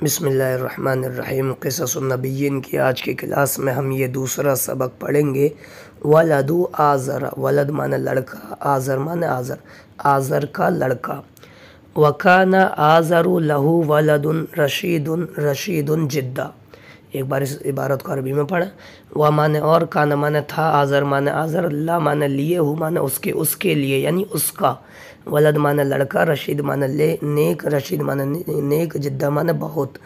بسم اللہ الرحمن الرحیم۔ قصص النبیین کی آج کی کلاس میں ہم یہ دوسرا سبق پڑھیں گے۔ ولدو آزر، ولد معنی لڑکا، آزر معنی آزر، آزر کا لڑکا۔ وکان آزر لہو ولد رشید رشید جدا۔ ایک بار اس عبارت کو عربی میں پڑھا۔ و معنی اور، کان معنی تھا، آزر معنی آزر، لا معنی لیے، ہو معنی اس کے لیے یعنی اس کا، ولد معنی لڑکا، رشید معنی نیک، رشید معنی نیک، جدہ معنی بہت،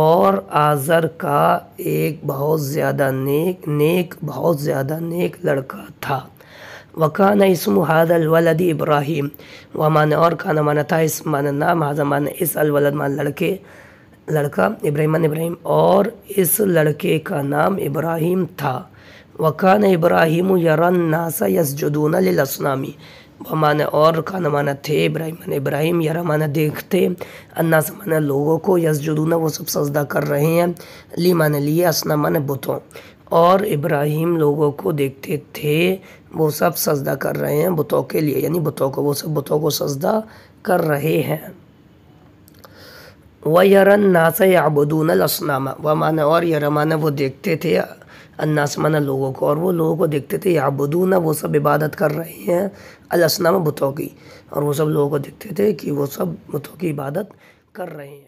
اور آزر کا ایک بہت زیادہ نیک بہت زیادہ نیک لڑکا تھا۔ وکان اسم ھذا الولد ابراہیم، و معنی اور، کان معنی تھا، اسم معنی نام، ھذا معنی اس، الولد معنی لڑکا، ابراہیم معنی ابراہیم، اور اس لڑکے کا نام ابراہیم تھا۔ وکان ابراہیم یری الناس یسجدون للاصنام، معنی اور، کان معنی تھے، ابراہیم یرا معنی دیکھتے، الناس معنی لوگوں کو، یسجدون وہ سب سجدہ کر رہے ہیں، لی معنی لیے، اصنام معنی بتوں، اور ابراہیم لوگوں کو دیکھتے تھے وہ سب سجدہ کر رہے ہیں بتوں کے لیے، یعنی بتوں کو، وہ سب بتوں کو سجدہ کر رہے ہیں۔ وَيَرَى النَّاسَ يَعْبُدُونَ الْأَصْنَامَ، و معنی اور، یرا معنی وہ دیکھتے تھے، الناس معنی لوگوں کو، اور وہ لوگوں کو دیکھتے تھے، یعبدون وہ سب عبادت کر رہے ہیں، الاسنام بتوں کی، اور وہ سب لوگوں کو دیکھتے تھے کہ وہ سب بتوں کی عبادت کر رہے ہیں۔